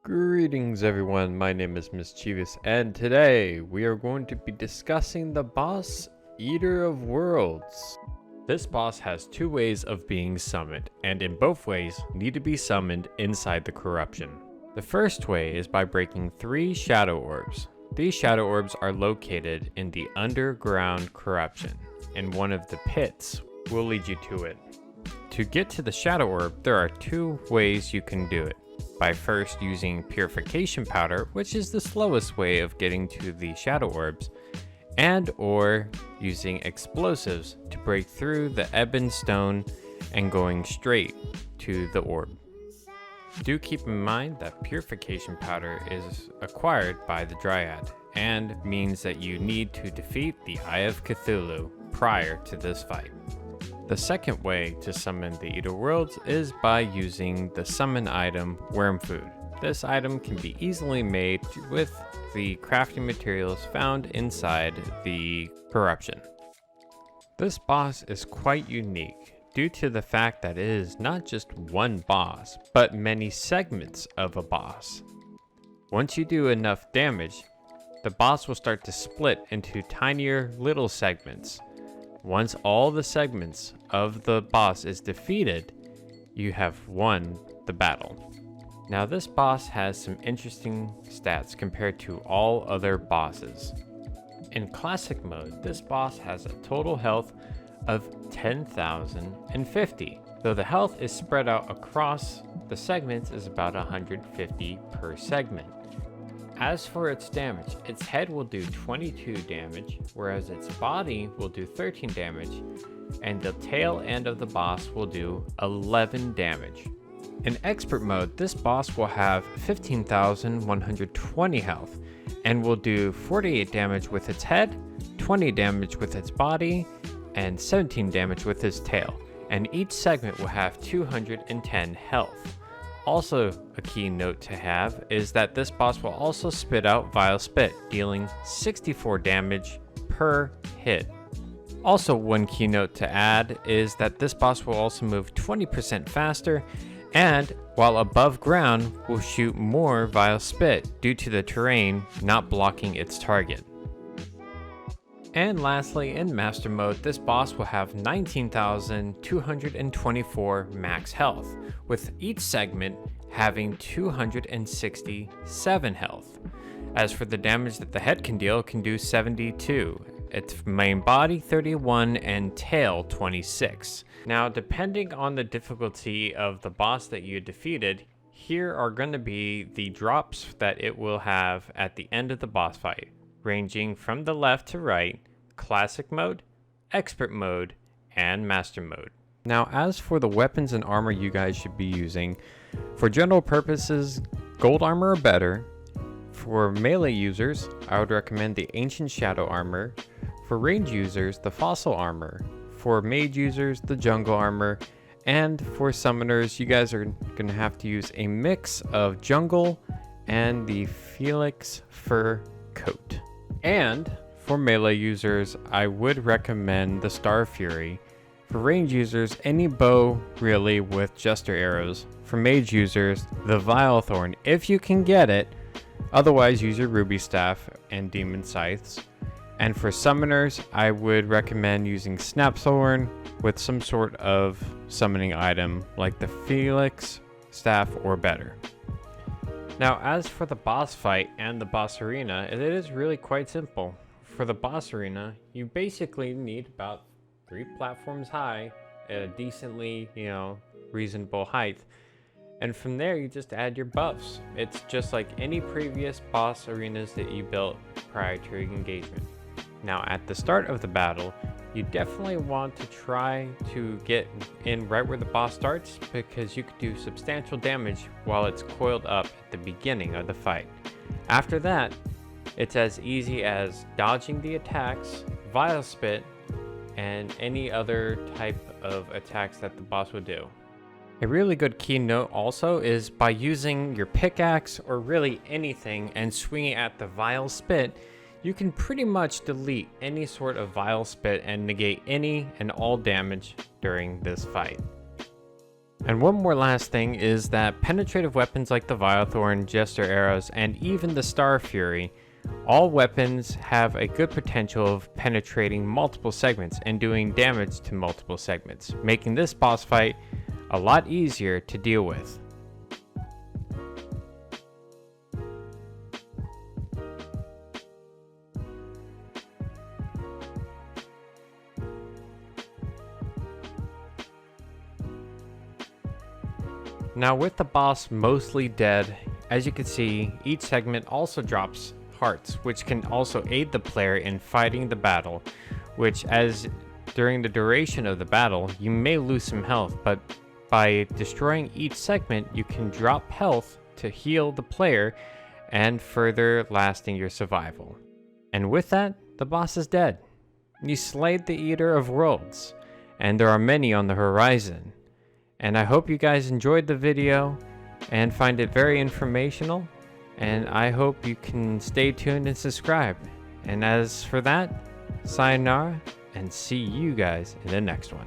Greetings everyone, my name is Mischievous and today we are going to be discussing the boss Eater of Worlds. This boss has two ways of being summoned and in both ways need to be summoned inside the corruption. The first way is by breaking 3 shadow orbs. These shadow orbs are located in the underground corruption and one of the pits will lead you to it. To get to the shadow orb, there are 2 ways you can do it. By first using purification powder, which is the slowest way of getting to the shadow orbs, and or using explosives to break through the ebon stone and going straight to the orb. Do keep in mind that purification powder is acquired by the Dryad and means that you need to defeat the Eye of Cthulhu prior to this fight. The second way to summon the Eater Worlds is by using the summon item Worm Food. This item can be easily made with the crafting materials found inside the corruption. This boss is quite unique due to the fact that it is not just one boss, but many segments of a boss. Once you do enough damage, the boss will start to split into tinier little segments. Once all the segments of the boss is defeated, you have won the battle. Now this boss has some interesting stats compared to all other bosses. In classic mode, this boss has a total health of 10,050, though the health is spread out across the segments is about 150 per segment. As for its damage, its head will do 22 damage, whereas its body will do 13 damage, and the tail end of the boss will do 11 damage. In expert mode, this boss will have 15,120 health, and will do 48 damage with its head, 20 damage with its body, and 17 damage with its tail, and each segment will have 210 health. Also, a key note to have is that this boss will also spit out Vile Spit, dealing 64 damage per hit. Also, one key note to add is that this boss will also move 20% faster, and while above ground will shoot more Vile Spit due to the terrain not blocking its target. And lastly, in Master Mode, this boss will have 19,224 max health, with each segment having 267 health. As for the damage that the head can deal, it can do 72. Its main body 31 and tail 26. Now, depending on the difficulty of the boss that you defeated, here are going to be the drops that it will have at the end of the boss fight, ranging from the left to right, classic mode, expert mode, and master mode. Now, as for the weapons and armor you guys should be using, for general purposes, gold armor or better. For melee users, I would recommend the ancient shadow armor. For range users, the fossil armor. For mage users, the jungle armor. And for summoners, you guys are going to have to use a mix of jungle and the Felix fur coat. And for melee users, I would recommend the Star Fury. For range users, any bow really with Jester arrows. For mage users, the Vile Thorn if you can get it. Otherwise, use your Ruby Staff and Demon Scythes. And for summoners, I would recommend using Snapthorn with some sort of summoning item like the Felix Staff or better. Now, as for the boss fight and the boss arena, it is really quite simple. For the boss arena, you basically need about 3 platforms high at a decently, reasonable height. And from there, you just add your buffs. It's just like any previous boss arenas that you built prior to your engagement. Now, at the start of the battle, you definitely want to try to get in right where the boss starts because you could do substantial damage while it's coiled up at the beginning of the fight. After that, it's as easy as dodging the attacks, Vile Spit, and any other type of attacks that the boss would do. A really good key note also is by using your pickaxe or really anything and swinging at the Vile Spit, you can pretty much delete any sort of Vile Spit and negate any and all damage during this fight. And one more last thing is that penetrative weapons like the Vilethorn, Jester Arrows, and even the Star Fury, all weapons have a good potential of penetrating multiple segments and doing damage to multiple segments, making this boss fight a lot easier to deal with. Now with the boss mostly dead, as you can see, each segment also drops hearts, which can also aid the player in fighting the battle, which as during the duration of the battle, you may lose some health, but by destroying each segment, you can drop health to heal the player and further lasting your survival. And with that, the boss is dead. You slayed the Eater of Worlds, and there are many on the horizon. And I hope you guys enjoyed the video and find it very informational. And I hope you can stay tuned and subscribe. And as for that, sayonara and see you guys in the next one.